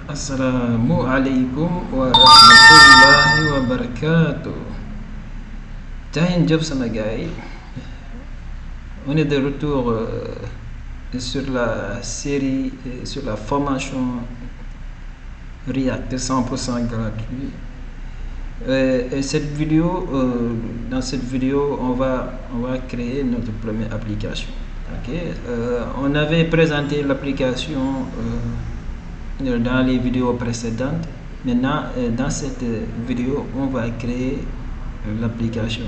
Assalamu alaikum wa rahmatullahi wa barakatuh. Jahin Job sama gars. On est de retour sur la série, sur la formation React 100% gratuit. Et cette vidéo, dans cette vidéo, on va créer notre première application. On avait présenté l'application dans les vidéos précédentes. Maintenant, dans cette vidéo, on va créer l'application.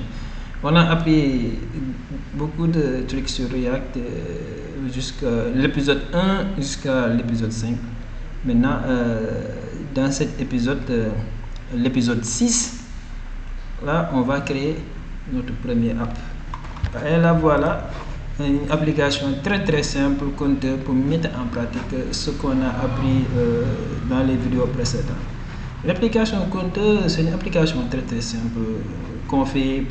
On a appris beaucoup de trucs sur React jusqu'à l'épisode 1 jusqu'à l'épisode 5. Maintenant, dans cet épisode, l'épisode 6, là, on va créer notre première app. Et là, voilà, une application très simple pour mettre en pratique ce qu'on a appris dans les vidéos précédentes. L'application compteur, c'est une application très simple qu'on fait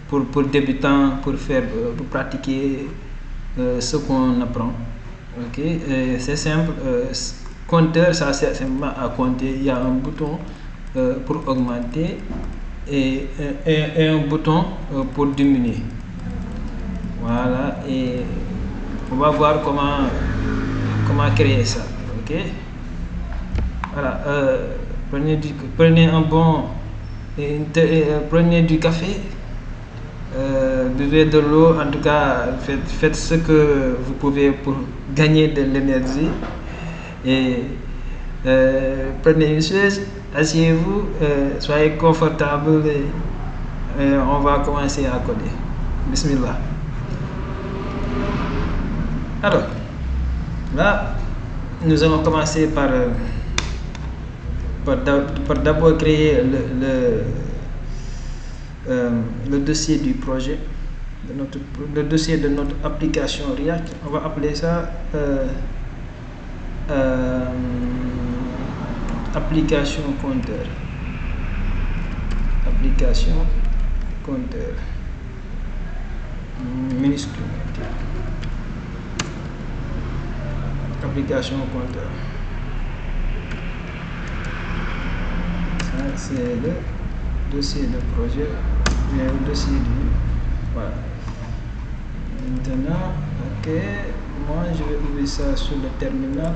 pour débutants, pour pratiquer ce qu'on apprend. C'est simple. Compteur, ça sert simplement à compter. Il y a un bouton pour augmenter et un bouton pour diminuer. Voilà, et on va voir comment créer ça. Voilà, prenez prenez du café, buvez de l'eau. En tout cas, faites ce que vous pouvez pour gagner de l'énergie. Et prenez une chaise, asseyez-vous, soyez confortable et on va commencer à coder. Bismillah. Alors, là, nous allons commencer par d'abord créer le dossier du projet, le dossier de notre application React. On va appeler ça application compteur. Application compteur. Minuscule. Application compteur. Ça, c'est le dossier de projet. Le dossier du. Voilà. Maintenant, moi je vais ouvrir ça sur le terminal.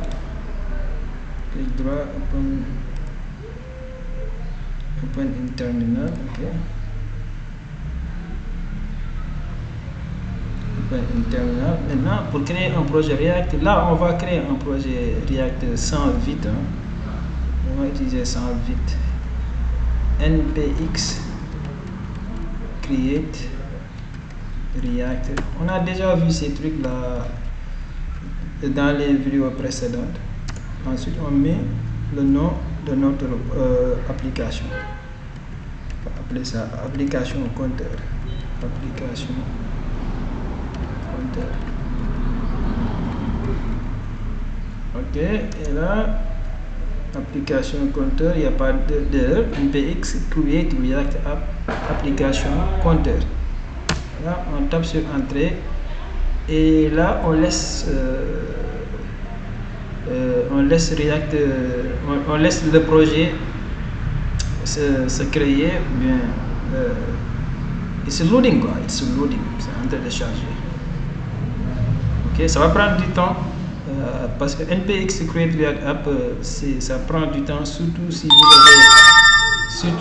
Clic droit, open in terminal. Terminal. Maintenant, pour créer un projet React, là on va créer un projet React sans vite. On va utiliser sans vite. npx create React. On a déjà vu ces trucs là dans les vidéos précédentes. Ensuite, on met le nom de notre application. On va appeler ça application compteur. Application compteur. Et là, application compteur, il n'y a pas d'erreur. npx create React app application compteur. Là, on tape sur entrée et là, on laisse React, on laisse le projet se créer. Bien, it's loading quoi. It's loading. C'est en train de charger. Ça va prendre du temps parce que npx create React app, ça prend du temps, surtout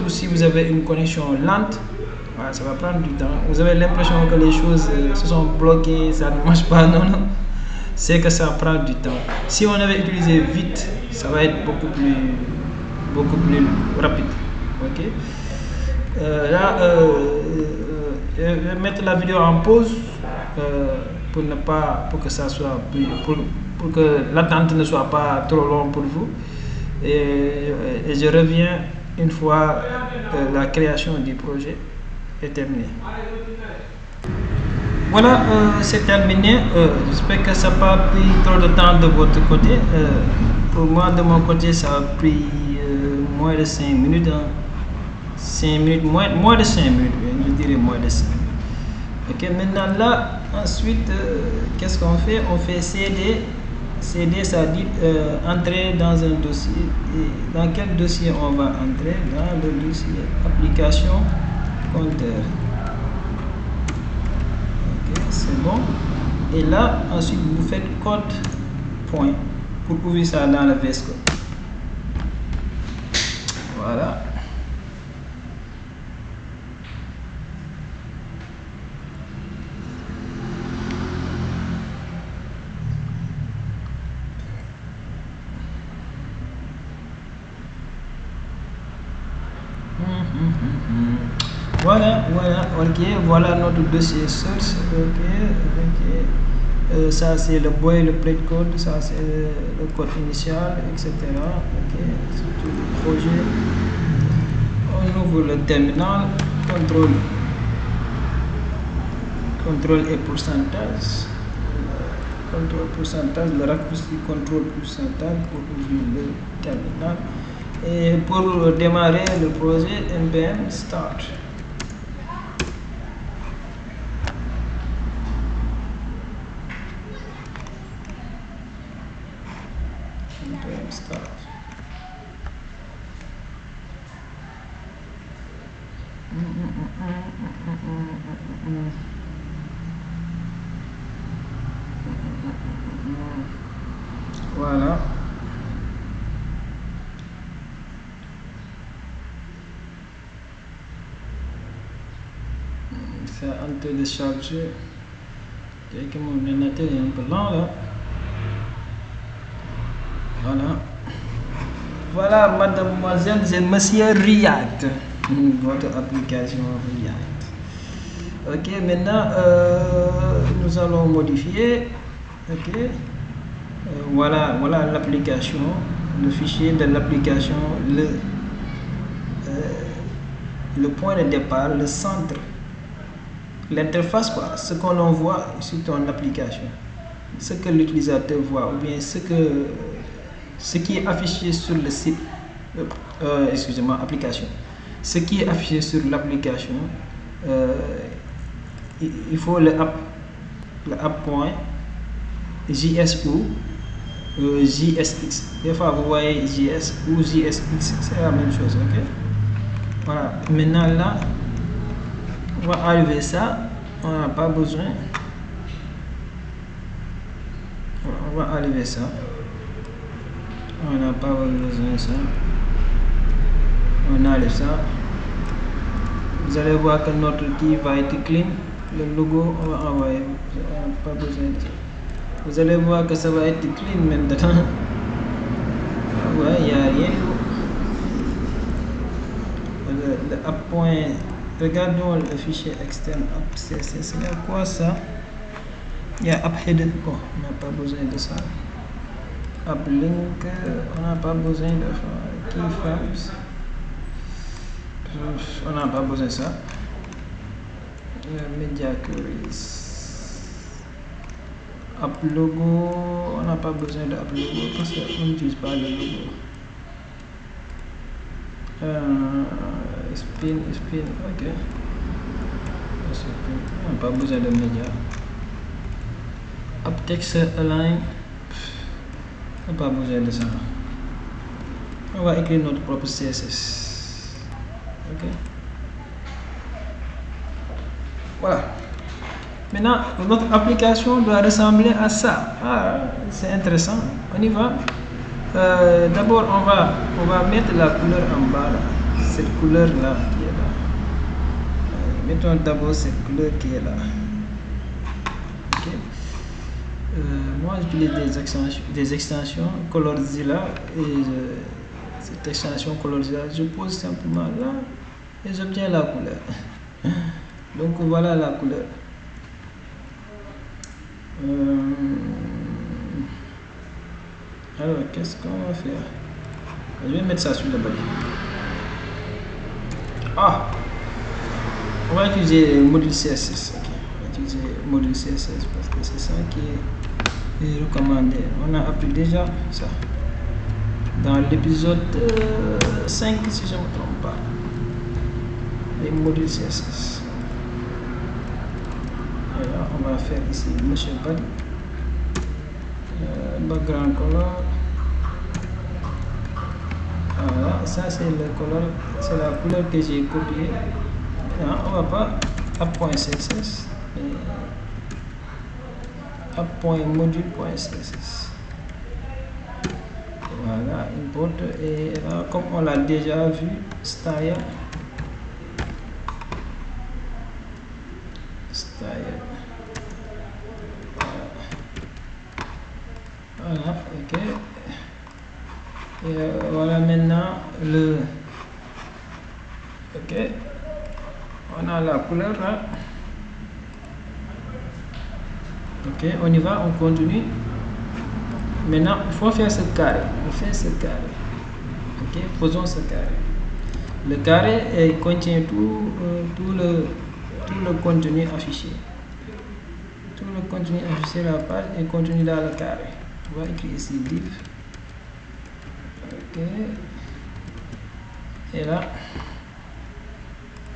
si vous avez une connexion lente. Voilà, ça va prendre du temps. Vous avez l'impression que les choses se sont bloquées, ça ne marche pas. Non, c'est que ça prend du temps. Si on avait utilisé vite, ça va être beaucoup plus rapide. Là, je vais mettre la vidéo en pause pour que ça soit pour que l'attente ne soit pas trop longue pour vous. Et je reviens une fois la création du projet est terminée. Voilà, c'est terminé. J'espère que ça n'a pas pris trop de temps de votre côté. Pour moi, de mon côté, ça a pris moins de 5 minutes. 5 minutes, moins de 5 minutes, je dirais moins de 5 minutes. Maintenant là, ensuite, qu'est-ce qu'on fait? On fait cd CD, ça dit entrer dans un dossier. Et dans quel dossier on va entrer? Dans le dossier application compteur. Ok, c'est bon. Et là, ensuite, vous faites code point pour ouvrir ça dans le VS Code. Voilà. Voilà, ok, voilà notre dossier source, ok. Ça c'est le boilerplate code, ça c'est le code initial, etc. Ok, c'est tout le projet. On ouvre le terminal, contrôle et pourcentage. Contrôle pourcentage, le raccourci contrôle pourcentage pour ouvrir le terminal. Et pour démarrer le projet, npm start. npm start. Voilà. C'est en télécharger. Quelqu'un mon ordinateur est un peu lent là. Voilà, mademoiselle et monsieur React. Votre application React. Ok, maintenant nous allons modifier. Ok. Voilà l'application, le fichier de l'application, le point de départ, le centre, l'interface, quoi, ce qu'on voit sur ton application, ce que l'utilisateur voit, ou bien ce qui est affiché sur le site, excusez-moi, application, ce qui est affiché sur l'application, il faut le app.js ou JSX. Des fois vous voyez JS ou JSX, c'est la même chose, ok. Voilà, maintenant là on va enlever ça, on n'a pas besoin. On va enlever ça, on n'a pas besoin de ça, on enlève ça. Vous allez voir que notre key va être clean, le logo on va envoyer, on n'a pas besoin de ça. Vous allez voir que ça va être clean maintenant. Ouais, il n'y a rien. Le app. Regardons le fichier externe app css. Il y a quoi ça? Il y a app header. Bon, on n'a pas besoin de ça. App link, on n'a pas besoin de ça. Keyframes, on n'a pas besoin de ça. Media queries. App logo, on n'a pas besoin de app logo parce qu'on n'utilise pas le logo. Spin, ok. On n'a pas besoin de média. App text align, on n'a pas besoin de ça. On va écrire notre propre CSS. Ok. Voilà. Maintenant, notre application doit ressembler à ça. Ah, c'est intéressant. On y va. D'abord, on va mettre la couleur en bas, là. Cette couleur là qui est là. Mettons d'abord cette couleur qui est là. Okay. Moi, j'utilise des extensions Colorzilla et cette extension Colorzilla, je pose simplement là et j'obtiens la couleur. Donc voilà la couleur. Alors, qu'est-ce qu'on va faire? Je vais mettre ça sur le bas. Ah, on va utiliser le module CSS. Okay. On va utiliser le module CSS parce que c'est ça qui est recommandé. On a appris déjà ça dans l'épisode 5, si je ne me trompe pas. Les modules CSS. Et là, on va faire ici Monsieur Body. background color. Voilà, ça c'est le color, c'est la couleur que j'ai copiée. On va pas app.css, mais app.module.css. Voilà, import, et là, comme on l'a déjà vu, style. Voilà, ok. Et voilà maintenant ok, on a la couleur là. Ok, on y va, on continue. Maintenant, il faut faire ce carré. On fait ce carré. Ok, faisons ce carré. Le carré contient tout le contenu affiché. Tout le contenu affiché sur la page est contenu dans le carré. On va écrire ici div. Ok. Et là,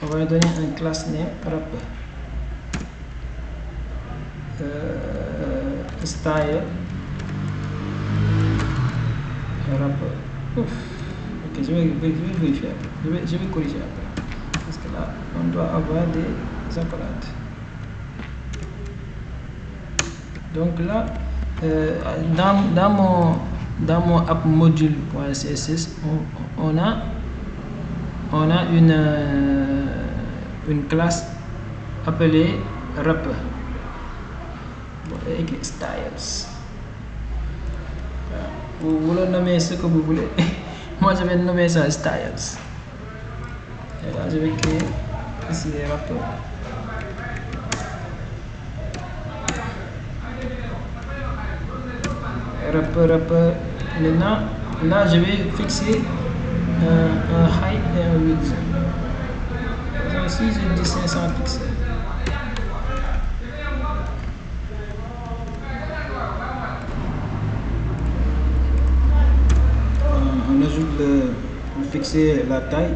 on va donner un class name wrapper. Style wrapper. Ok, je vais vérifier. Je vais corriger après. Parce que là, on doit avoir des accolades. Donc là, dans mon app module.css, on a une classe appelée wrapper. Écrit styles. Vous le nommez ce que vous voulez. Moi je vais nommer ça styles. Et là je vais créer ici les wrapper. Wrapper. Maintenant, là je vais fixer un height et un width. Ici j'ai dit 500 pixels. On ajoute fixer la taille,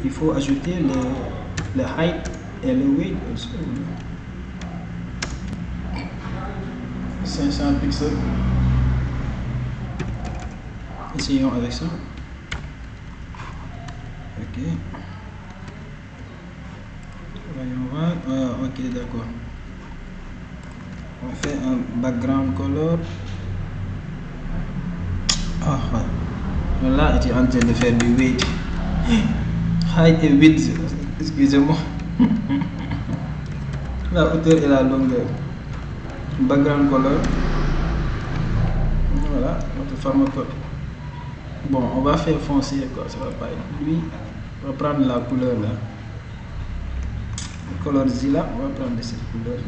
il faut ajouter le height et le width aussi. 500 pixels. Essayons avec ça. Ok. Voyons voir. Ok, d'accord. On fait un background color. Là, tu es en train de faire du width. Height et width, excusez-moi. La hauteur et la longueur. Background color. Voilà, notre fameux code. Bon, on va faire foncé, quoi. Ça va pas être lui. On va prendre la couleur là. Le color Zilla, on va prendre cette couleur là.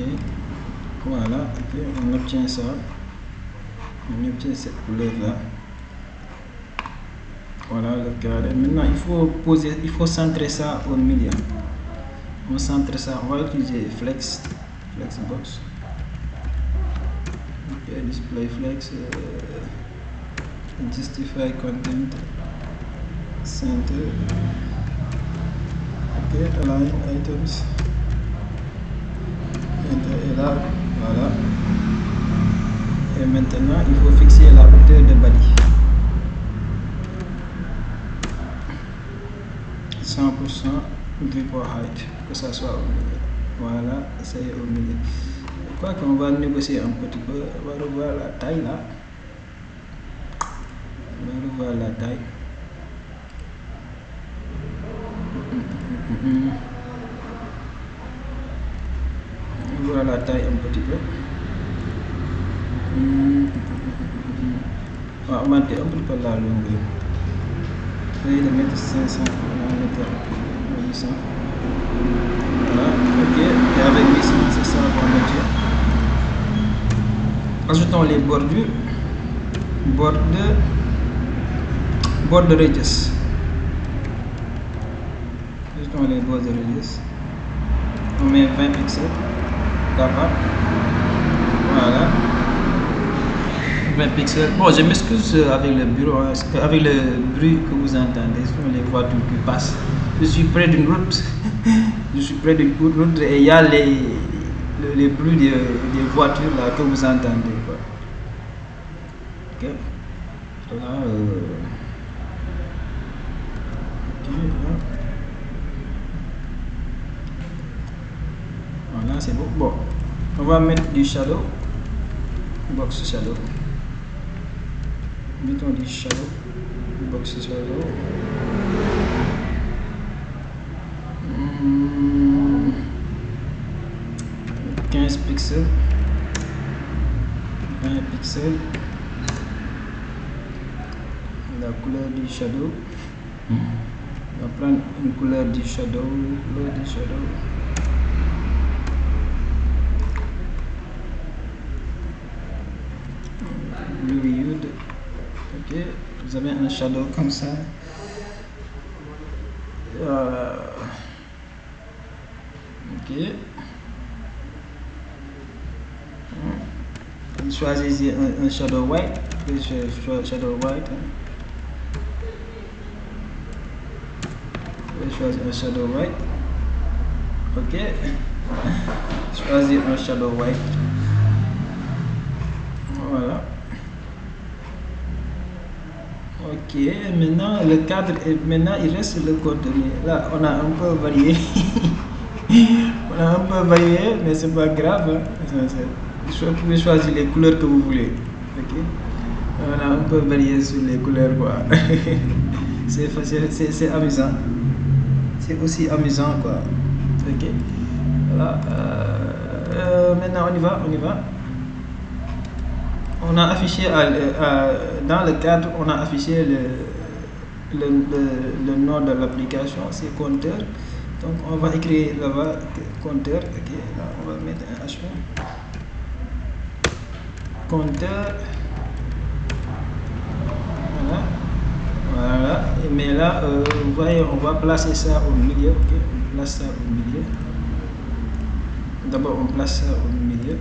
Ok, voilà, ok, on obtient ça, on obtient cette couleur là. Voilà le carré. Maintenant il faut centrer ça au milieu. On centre ça, on va utiliser flexbox. Ok, display flex, justify content, center. Ok, align items. Et là, voilà. Et maintenant, il faut fixer la hauteur de bali. 100% viewport height, que ça soit au milieu. Voilà, ça y est au milieu. Je crois qu'on va négocier un petit peu. On va revoir la taille là. On va revoir la taille. Voilà la taille un petit peu. On va augmenter un petit peu la longueur. Je vais le mettre 500, on va mettre 800. Voilà, ok. Et avec 800, c'est ça qu'on mettre. Ajoutons les bordures. Border radius. Ajoutons les border radius. On met 20 pixels. D'accord. Voilà. 20 pixels. Bon, je m'excuse avec le bureau, avec le bruit que vous entendez sur les voitures qui passent. Je suis près d'une route. Je suis près d'une route et il y a les bruits des voitures là que vous entendez. Quoi. Ok. Là, ok, là. Voilà, c'est bon. Bon, on va mettre du shadow. Box shadow. Mettons du shadow. Box shadow. 15 pixels. 20 pixels. La couleur du shadow. On va prendre une couleur du shadow. Blue hued. Ok, vous avez un shadow comme ça. Ok. Choisissez un shadow white. Shadow white. Choisir un shadow white. Ok. Choisir un shadow white. Voilà. Ok, maintenant le cadre, maintenant il reste le contenu. Là, on a un peu varié. On a un peu varié, mais c'est pas grave. Hein. Vous pouvez choisir les couleurs que vous voulez. Ok. On a un peu varié sur les couleurs, quoi. C'est facile, c'est amusant. C'est aussi amusant, quoi. Ok. Voilà. Maintenant, on y va. On a affiché dans le cadre, on a affiché le nom de l'application, c'est compteur. Donc on va écrire là-bas compteur. Ok, là on va mettre un H1. Compteur. Voilà. Mais là, vous voyez, on va placer ça au milieu. Ok, on place ça au milieu. D'abord, on place ça au milieu.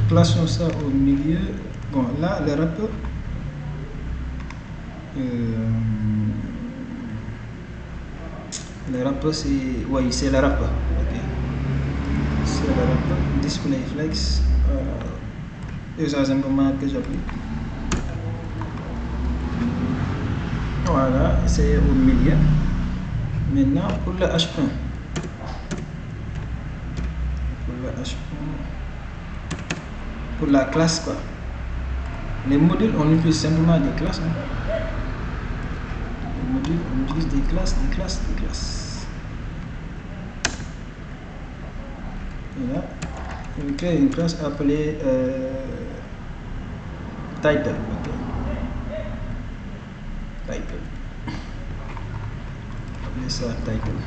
Plaçons ça au milieu. Bon, là, le wrap. Le wrap, c'est. Oui, c'est le wrap. Ok. C'est le wrap. Display flex. Usage simplement que j'applique. Voilà, c'est au milieu. Maintenant, pour le H1. Pour la classe, quoi. Les modules, on utilise simplement des classes. Hein. Les modules, on utilise des classes. Et là, on crée une classe appelée title. Okay. Title. Appelez ça title.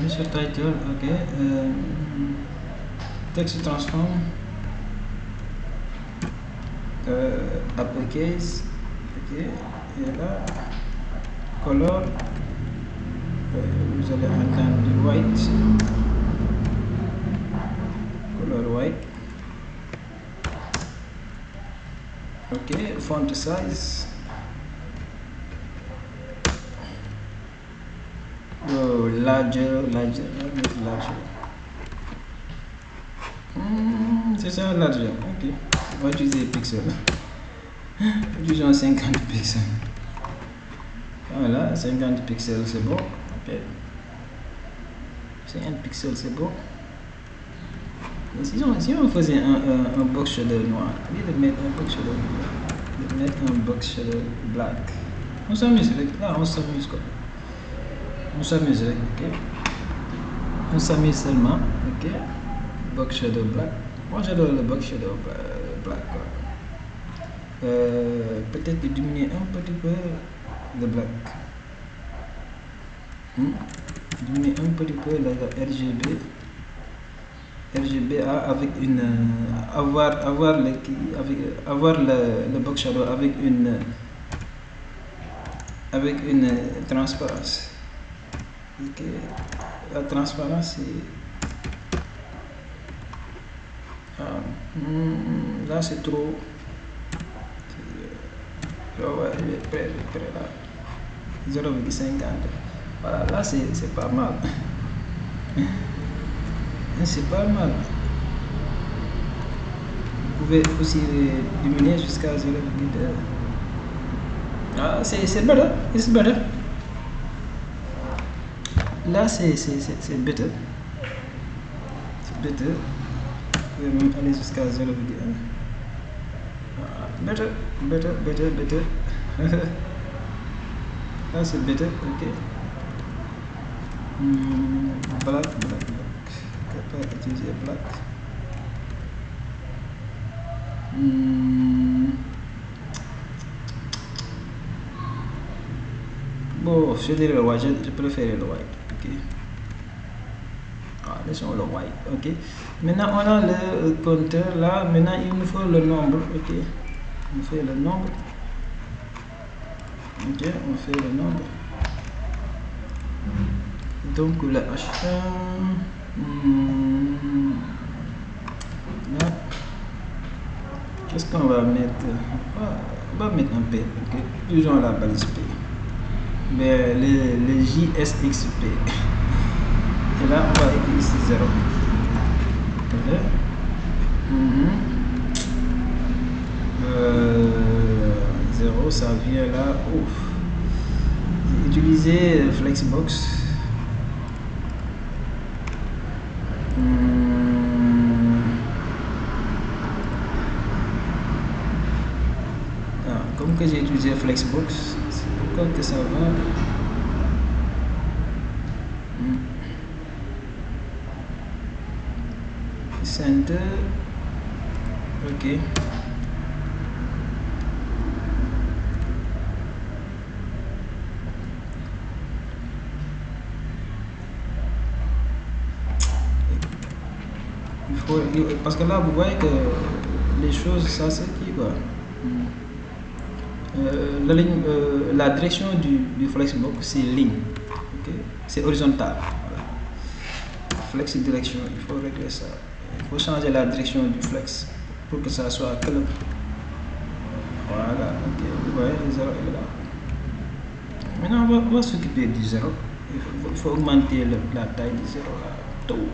Sur title, ok. Text transform. Uppercase. Ok. Et là, color. Vous allez entendre du white. Color white. Ok. Font size. Larger. C'est ça, larger. Ok. On va utiliser pixels. Utilisons 50 pixels. Voilà, 50 pixels, c'est bon. Ok. 50 pixels, c'est bon. Et si on faisait un box shadow noir, au lieu de mettre un box shadow noir, de mettre un box shadow black, on s'amuse. Là, on s'amuse quoi. On s'amuse, ok. On s'amuse seulement, ok. Box shadow black. Moi j'adore le box shadow black quoi. Peut-être diminuer un petit peu le black. Diminuer un petit peu le RGB. RGBA avec une avoir le box shadow avec une transparence. Ok, la transparence là c'est trop. Ouais, il est prêt là. 0,50. Voilà, là c'est pas mal. C'est pas mal. Vous pouvez aussi diminuer jusqu'à 0,2. Ah, c'est better. It's better. Là c'est better. C'est better. Vous pouvez même aller jusqu'à 0,1. Better. Là c'est better, ok. Black. On peut utiliser black. Bon, je dirais le white, je préfère le white, ok. Laissons le white, ok. Maintenant on a le compteur là, maintenant il nous faut le nombre, ok. On fait le nombre. Ok, on fait le nombre. Donc le H1, là, qu'est-ce qu'on va mettre? On va mettre un P, ok. Utilisons la balise P. Mais le JSXP. Et là, on va écrire ici 0. Ok. 0, ça vient là. Ouf. Utiliser Flexbox. Comme que j'ai utilisé Flexbox, c'est pourquoi que ça va. Center. Ok. Parce que là vous voyez que les choses, ça c'est qui quoi. La direction du Flexbox c'est ligne, okay? C'est horizontal. Voilà. Flex direction, il faut régler ça. Il faut changer la direction du flex pour que ça soit club. Voilà, ok, vous voyez le 0 est là. Maintenant on va s'occuper du 0. Il faut augmenter la taille du 0 là. Tout.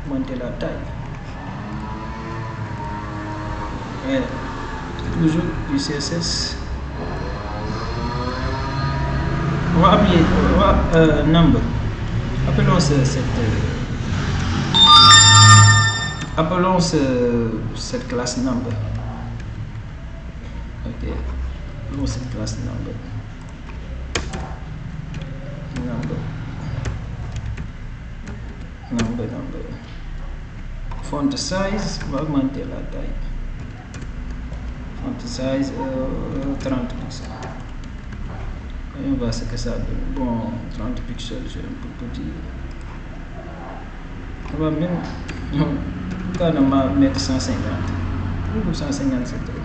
Augmenter la taille. Et toujours du CSS. On va appeler number. Appelons cette classe number. Ok. Appelons cette classe number. Number. Font size, on va augmenter la taille. Font size 30 pixels. Et on va ce que ça donne. Bon, 30 pixels, c'est un peu petit. On va même carrément mettre 150. 150 c'est trop.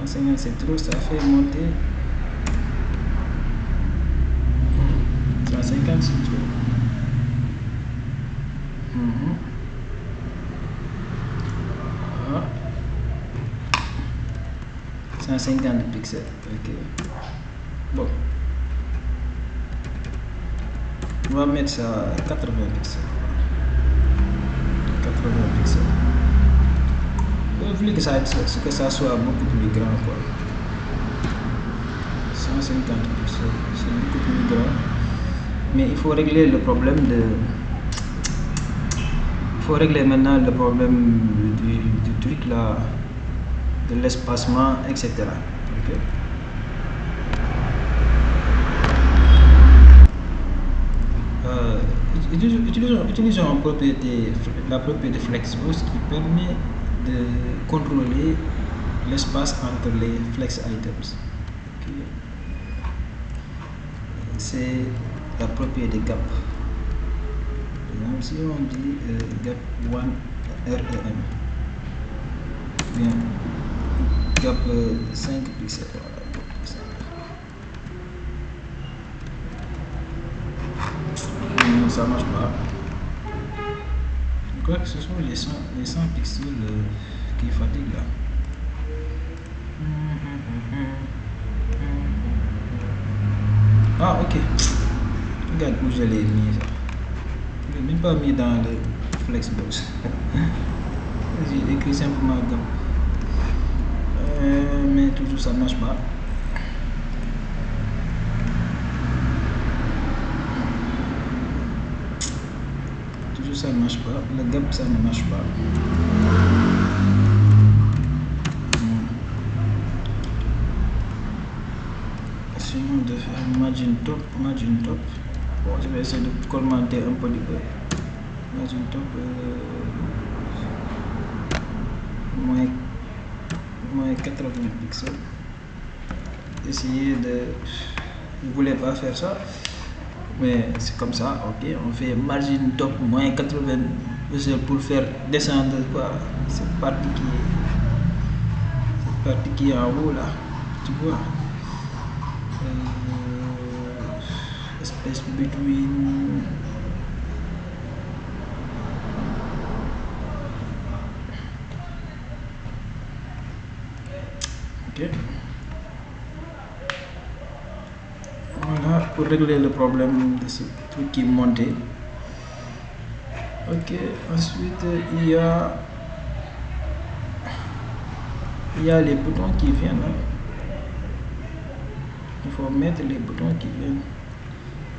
150 c'est trop, ça fait monter. 150 c'est trop. 150 pixels, ok. Bon, on va mettre ça à 80 pixels. 80 pixels. Vous voulez que ça soit beaucoup plus grand quoi. 150 pixels, c'est beaucoup plus grand. Mais il faut régler le problème maintenant le problème du truc là, de l'espacement, etc. Okay. Utilisons la propriété Flexbox qui permet de contrôler l'espace entre les flex items. Okay. C'est la propriété gap. si on dit gap 1 REM, bien gap 5 pixels, voilà, ça marche pas. Je crois que ce sont les 100 pixels qui fatiguent là. Ah, ok. Regarde où je l'ai mis. Je l'ai même pas mis dans le Flexbox. J'ai écrit simplement gap. Mais toujours ça ne marche pas. Toujours ça ne marche pas. Le gap ça ne marche pas. Sinon de faire margin top. Bon, je vais essayer de commenter un peu du peu. Margin top moins 80 pixels. Essayez de. Je ne voulais pas faire ça, mais c'est comme ça. Ok, on fait margin top moins 80 pixels pour faire descendre quoi, cette partie qui est en haut là, tu vois. Space between. Ok. Voilà pour régler le problème de ce truc qui est monté. Ok, ensuite il y a les boutons qui viennent là. Il faut mettre les boutons qui viennent.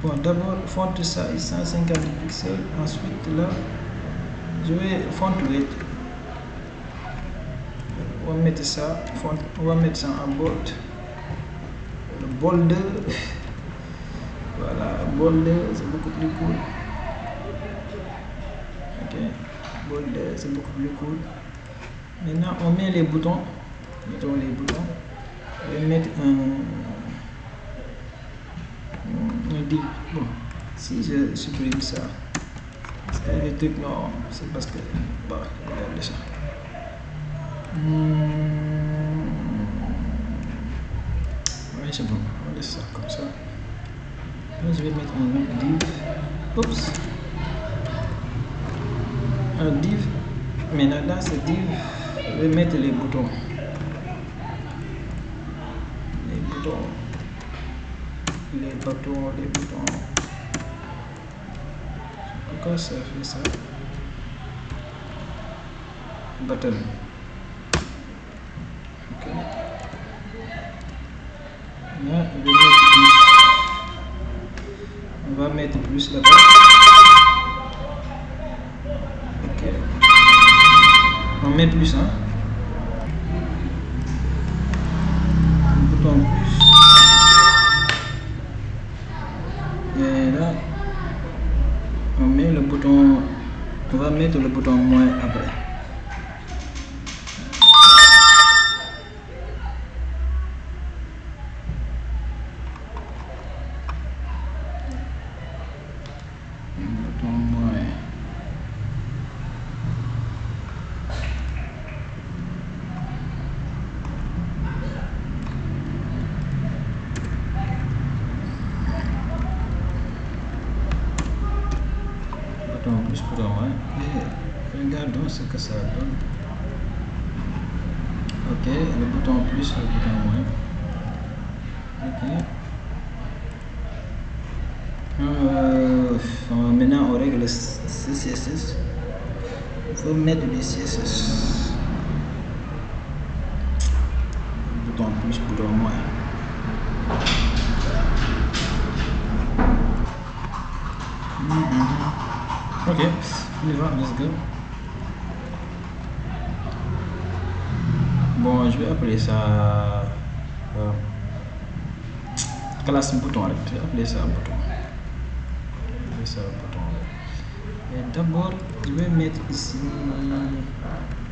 Bon, d'abord font size 150 pixels. Ensuite là, je vais font weight. On va mettre ça en bold. Le bold, voilà, bold c'est beaucoup plus cool. Ok, bold c'est beaucoup plus cool. Maintenant on met les boutons. Mettons les boutons. Je vais mettre un div. Bon, si je supprime ça, c'est les trucs non, c'est parce que bah, regardez ça. Oui, c'est bon, on laisse ça comme ça. Là, je vais mettre un div. Oups, un div. Maintenant dans ce div, je vais mettre les boutons. Les boutons. Pourquoi ça fait ça? Button. Ok. Là, on va mettre plus là-bas. Ok. On met plus, hein. Un bouton plus. Et là, on met le bouton. On va mettre le bouton moins après. Plus pour moi et regardons ce que ça donne. Ok, le bouton plus, le bouton moins. Ok. Maintenant on règle le CSS. Il faut mettre des CSS. Bouton plus, bouton moins. Ok, on y va, let's go. Bon, je vais appeler ça classe bouton. Je vais appeler ça bouton. Et d'abord, je vais mettre ici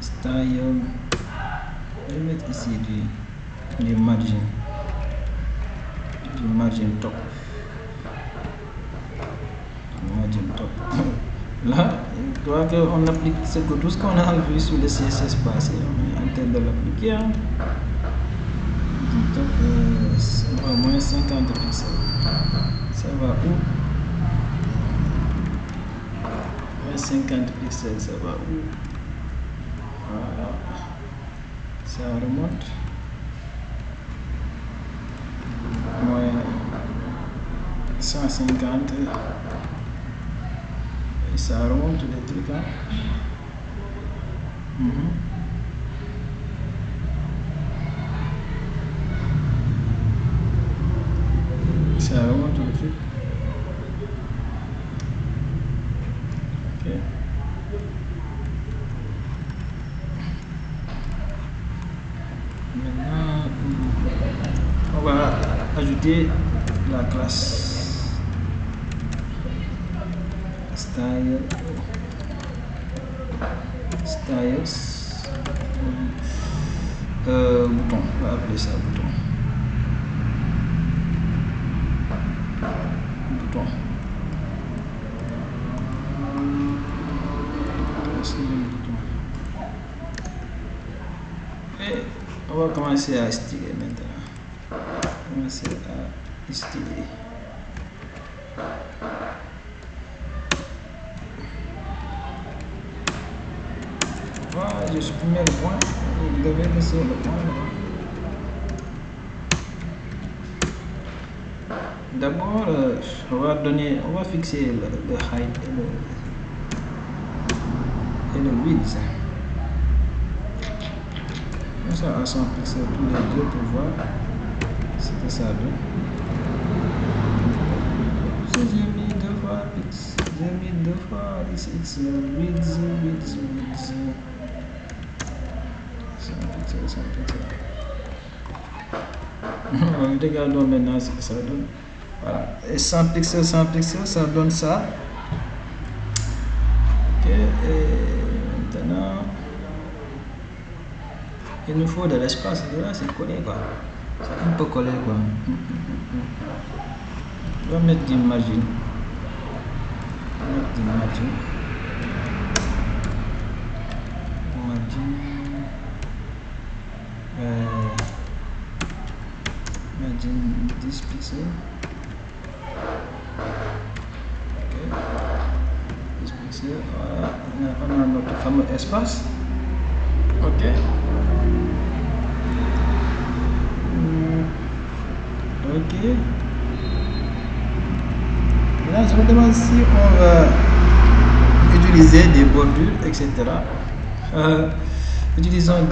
style. Je vais mettre ici du margin top. Là, je crois qu'on applique tout ce qu'on a vu sur le CSS passé, on est en train de l'appliquer. Hein. Donc, ça va moins 50 pixels. Ça va où? Moins 50 pixels, ça va où? Voilà. Ça remonte. Moins 150. Et ça remonte les trucs. Hein. Ça remonte le truc. Ok. Maintenant, on va ajouter la classe styles, bouton, on va appeler ça bouton. Et on va commencer à styler maintenant. Commencer à styler. Voilà, je supprime le point. Vous devez laisser le point là. D'abord, on va fixer le height et le width. Ça à 100 pixels tous les deux pour voir ce que ça donne. J'ai mis deux fois x, width. 100 pixels. Regardons maintenant ce que ça donne. Voilà, et 100 pixels, ça donne ça. Ok, et maintenant il nous faut de l'espace. Là, c'est collé quoi. C'est un peu collé quoi. On va mettre du margin. Margin 10 pixels. Ok. 10 pixels. Voilà. On a notre fameux espace. Ok. Ok. Là, je me demande si on va utiliser des bordures, etc. Utilisons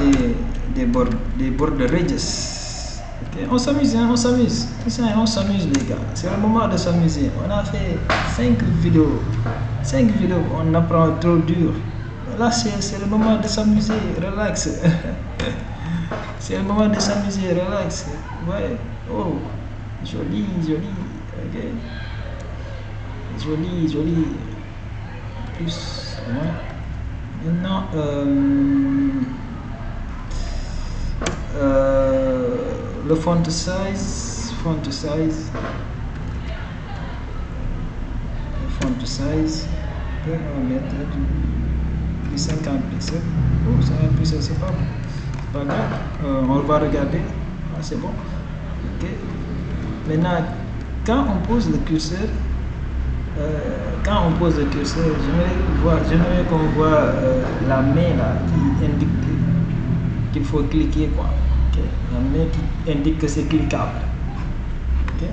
des bords radius. Okay. On s'amuse, on s'amuse les gars. C'est le moment de s'amuser. On a fait 5 vidéos, on apprend trop dur. Là, c'est le moment de s'amuser, relax. C'est le moment de s'amuser, relax. Ouais, oh, joli, ok. Joli. Plus, ouais. Maintenant, le font size, on va mettre du 50 pixels. Oh, 50 pixels, c'est pas grave. On va regarder. Ah, c'est bon. Ok. Maintenant, quand on pose le curseur, j'aimerais qu'on voit la main là qui indique qu'il faut cliquer quoi. Okay. La main qui indique que c'est cliquable. Okay.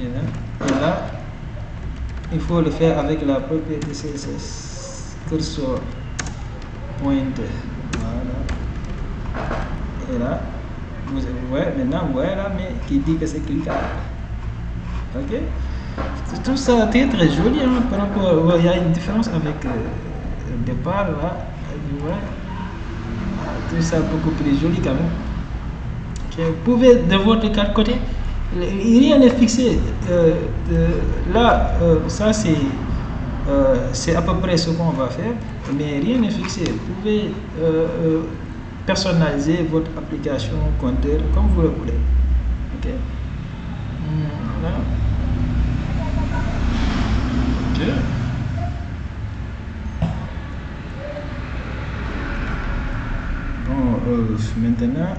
Et là, il faut le faire avec la propriété CSS cursor pointer. Voilà. Et là, vous voyez maintenant, vous voyez la main qui dit que c'est cliquable. Ok. Tout ça très joli hein, par rapport. Il y a une différence avec le départ là. Ouais. Tout ça beaucoup plus joli quand même. Okay. Vous pouvez de votre côté, rien n'est fixé. Là, ça c'est à peu près ce qu'on va faire, mais rien n'est fixé. Vous pouvez personnaliser votre application compteur comme vous le voulez. Ok. Voilà. Maintenant,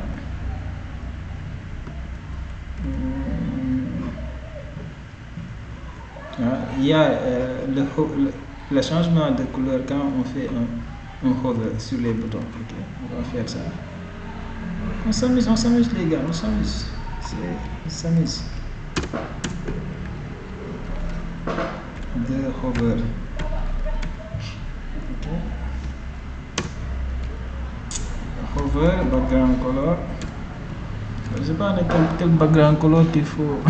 il y a le changement de couleur quand on fait un hover sur les boutons. Okay. On va faire ça. On s'amuse les gars, on s'amuse. On s'amuse. De hover. Okay. Hover, background color. Je ne sais pas quel background color qu'il faut.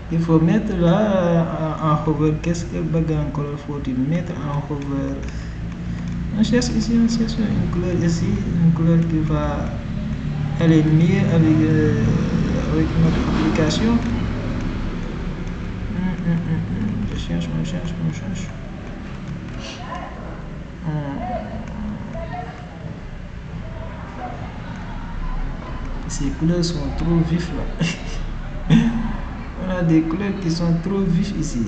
Il faut mettre là en hover. Qu'est-ce que background color faut-il mettre en hover? On cherche ici, on cherche une couleur ici, une couleur qui va aller mieux avec notre application. Je cherche. Ces couleurs sont trop vives là. On a des couleurs qui sont trop vives ici.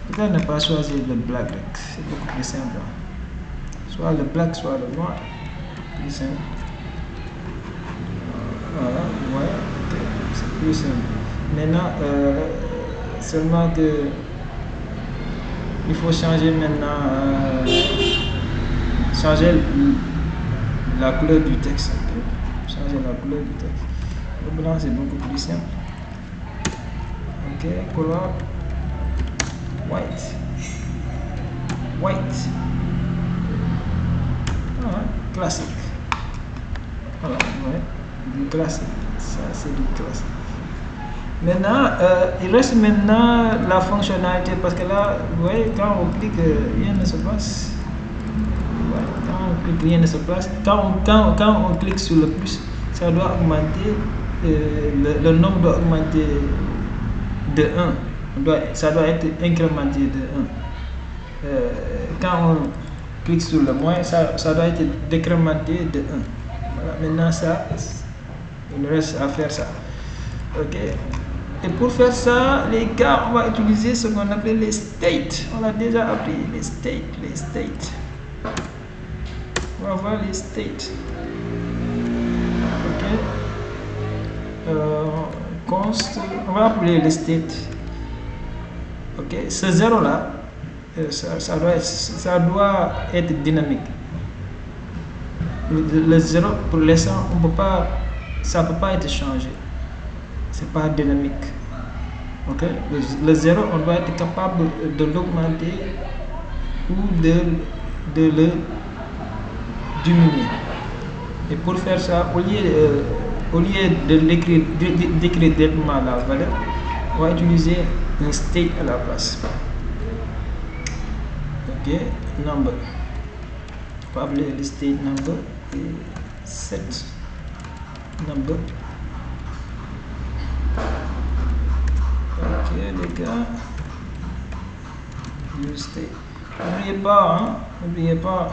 Pourquoi ne pas choisir le black? C'est beaucoup plus simple. Soit le black, soit le noir. Plus simple. Voilà, ouais, c'est plus simple. Maintenant, seulement que il faut changer maintenant, changer la couleur du texte. Changer la couleur du texte. Le blanc c'est beaucoup plus simple. Ok, color white. Classique. Voilà, ouais, du classique. Ça c'est du classique. Maintenant, il reste maintenant la fonctionnalité parce que là, vous voyez, quand on clique, rien ne se passe. Ouais, quand on clique, rien ne se passe. Quand on clique sur le plus, ça doit augmenter, le nombre doit augmenter de 1. Ça doit être incrémenté de 1. Quand on clique sur le moins, ça doit être décrémenté de 1. Voilà, maintenant ça, il nous reste à faire ça. Ok. Et pour faire ça, les gars, on va utiliser ce qu'on appelle les states. On l'a déjà appris, les states. On va voir les states. Ok. Const, on va appeler les states. Ok. Ce 0 là, ça doit être dynamique. Le 0 pour l'instant, ça peut pas être changé. C'est pas dynamique. Ok, le 0 on doit être capable de l'augmenter ou de le diminuer. Et pour faire ça, au lieu de l'écrire directement la valeur, on va utiliser un state à la place. Ok, number. On va appeler le state number et set number. Ok les gars, use state. N'oubliez pas,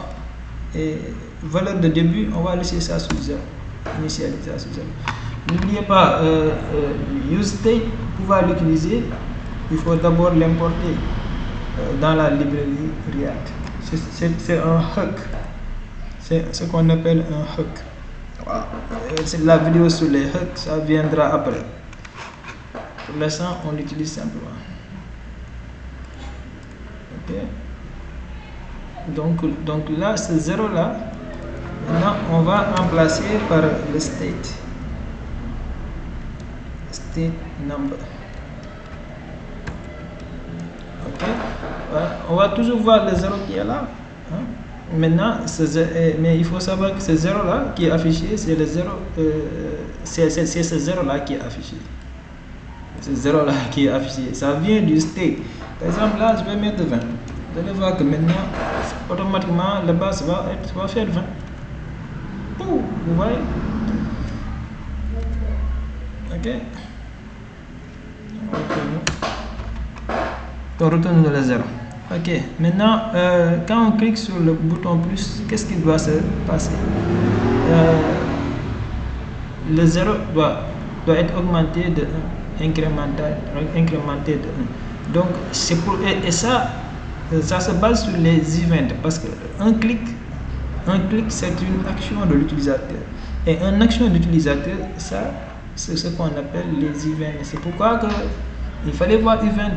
et valeur de début, on va laisser ça sous 0. Initialiser ça sous 0. N'oubliez pas, use state, pour pouvoir l'utiliser, il faut d'abord l'importer dans la librairie React. C'est un hook. C'est ce qu'on appelle un hook. Wow. C'est la vidéo sur les hooks, ça viendra après. Pour l'instant, on l'utilise simplement. Ok. Donc là, ce 0 là, maintenant on va remplacer par le state. State number. Ok. Voilà. On va toujours voir le 0 qui est là. Hein? Maintenant, mais il faut savoir que ce 0 là qui est affiché, c'est le 0, c'est ce 0 là qui est affiché. Ce 0 là qui est affiché, ça vient du state. Par exemple, là, je vais mettre 20. Vous allez voir que maintenant, automatiquement, la base va faire 20. Ouh, vous voyez? Ok. On retourne dans le 0. Ok. Maintenant, quand on clique sur le bouton plus, qu'est-ce qui doit se passer? Le 0 doit être augmenté de 1. Incrémenté de 1. Donc c'est pour, et ça se base sur les events parce que un clic Un clic, c'est une action de l'utilisateur. Et une action d'utilisateur, ça, c'est ce qu'on appelle les events. C'est pourquoi il fallait voir event.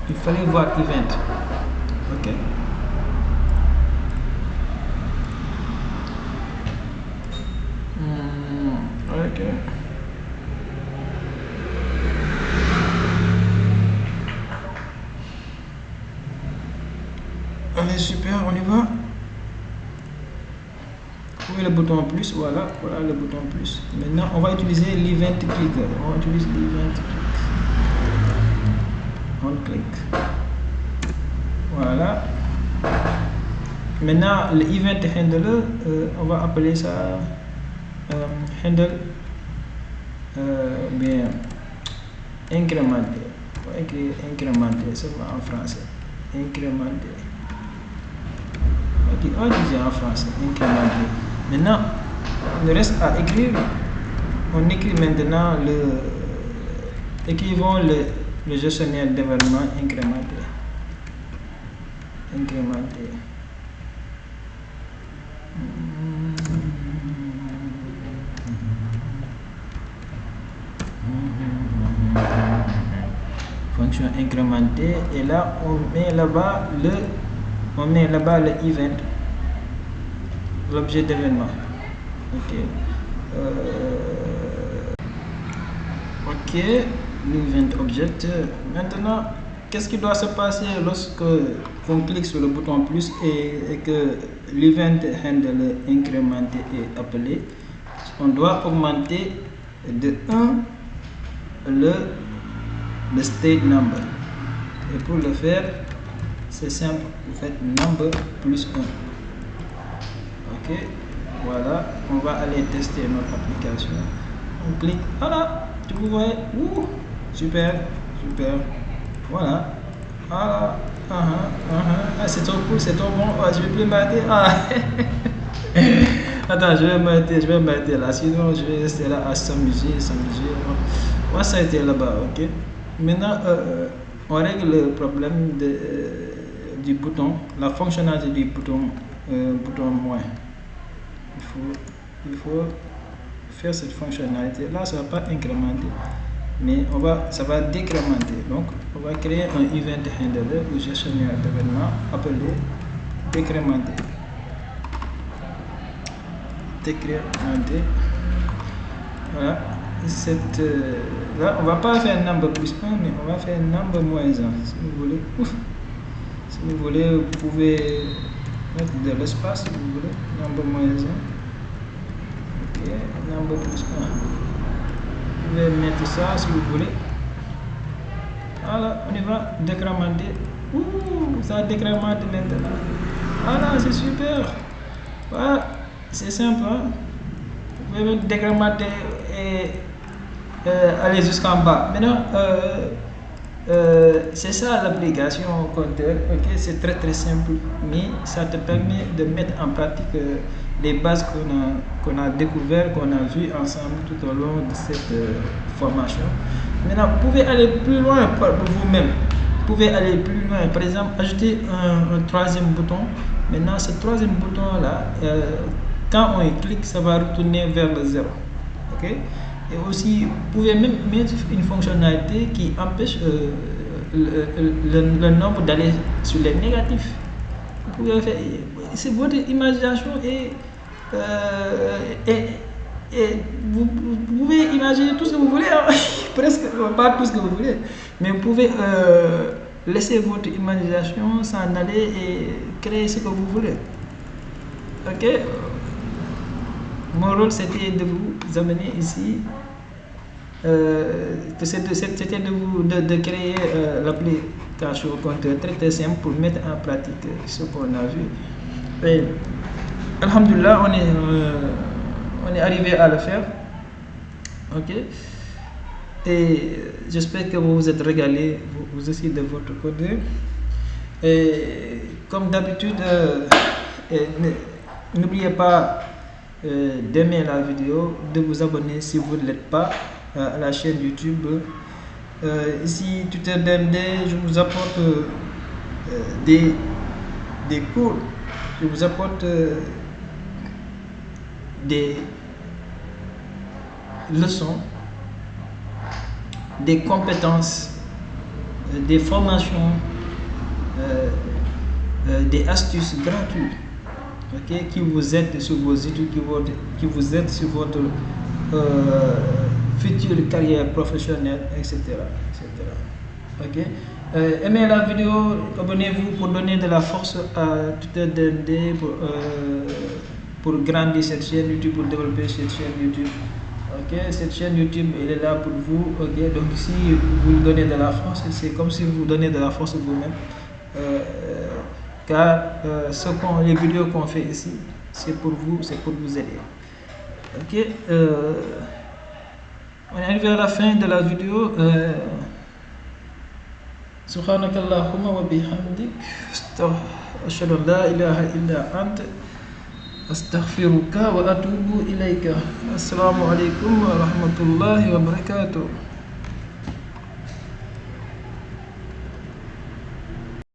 Il fallait voir event. Ok. Ok. Allez, super, on y va. Trouvez le bouton plus, voilà le bouton plus. Maintenant, on va utiliser l'event click. On utilise l'event click. On clique. Voilà. Maintenant, l'event handler, on va appeler ça handle bien incrémenté. On va écrire incrémenté seulement en français. Incrémenté. On dit en français incrémenté. Maintenant, il reste à écrire. On écrit maintenant écrivons le gestionnaire d'événements incrémenté. Incrémenté. Fonction incrémentée, et là on met là-bas le event, l'objet d'événement. Ok. Ok, l'event object. Maintenant, qu'est-ce qui doit se passer lorsque on clique sur le bouton plus et que l'event handle incrémenté est appelé? On doit augmenter de 1 le state number. Et pour le faire, c'est simple, vous faites number plus 1. Ok, voilà, on va aller tester notre application. On clique, voilà, vous voyez, super, voilà, c'est trop cool, c'est trop bon. Je vais plus m'arrêter. Attends, je vais m'arrêter là, sinon je vais rester là à s'amuser. On va s'arrêter là-bas, ok. Maintenant, on règle le problème du bouton, la fonctionnalité du bouton moins. Il faut faire cette fonctionnalité. Là, ça ne va pas incrémenter, mais ça va décrémenter. Donc, on va créer un event handler ou gestionnaire d'événements appelé décrémenter. Voilà. Là, on va pas faire number plus 1, mais on va faire number moins 1. Si vous voulez. Si vous voulez, vous pouvez mettre de l'espace si vous voulez. Number moins 1. Ok, number plus 1. Vous pouvez mettre ça si vous voulez. Voilà, on y va décrémenter. Ça décrémente maintenant. Voilà, c'est super. Voilà, c'est simple. Hein? Vous pouvez décrémenter et aller jusqu'en bas. Maintenant, c'est ça l'application compteur. Ok, c'est très simple, mais ça te permet de mettre en pratique les bases qu'on a découvert, qu'on a vu ensemble tout au long de cette formation. Maintenant, vous pouvez aller plus loin pour vous-même. Vous pouvez aller plus loin. Par exemple, ajouter un troisième bouton. Maintenant, ce troisième bouton là, quand on y clique, ça va retourner vers le 0. Ok. Et aussi, vous pouvez même mettre une fonctionnalité qui empêche le nombre d'aller sur les négatifs. Vous pouvez faire, c'est votre imagination et vous pouvez imaginer tout ce que vous voulez, hein. Presque pas tout ce que vous voulez, mais vous pouvez laisser votre imagination s'en aller et créer ce que vous voulez. Ok. Mon rôle c'était de vous amener ici, c'était de créer l'application compteur très simple pour mettre en pratique ce qu'on a vu. Et alhamdoulilah, on est arrivé à le faire. Ok. Et j'espère que vous vous êtes régalés, vous aussi de votre côté. Et comme d'habitude, n'oubliez pas d'aimer la vidéo, de vous abonner si vous ne l'êtes pas à la chaîne YouTube. Ici TutorDMD, je vous apporte des cours je vous apporte des leçons, des compétences, des formations, des astuces gratuites, ok, qui vous aident sur vos études, qui vous aident sur votre future carrière professionnelle, etc. Ok. Aimez la vidéo, abonnez-vous pour donner de la force à Tuteur DND pour grandir cette chaîne YouTube, pour développer cette chaîne YouTube. Ok, cette chaîne YouTube, elle est là pour vous. Ok, donc si vous donnez de la force, c'est comme si vous donnez de la force vous-même. Car les vidéos qu'on fait ici, c'est pour vous, c'est pour vous aider. Ok, on est arrivé à la fin de la vidéo. سبحانك اللهم وبحمدك أشهد أن لا إله إلا أنت أستغفرك وأتوب إليك. السلام عليكم ورحمة الله وبركاته.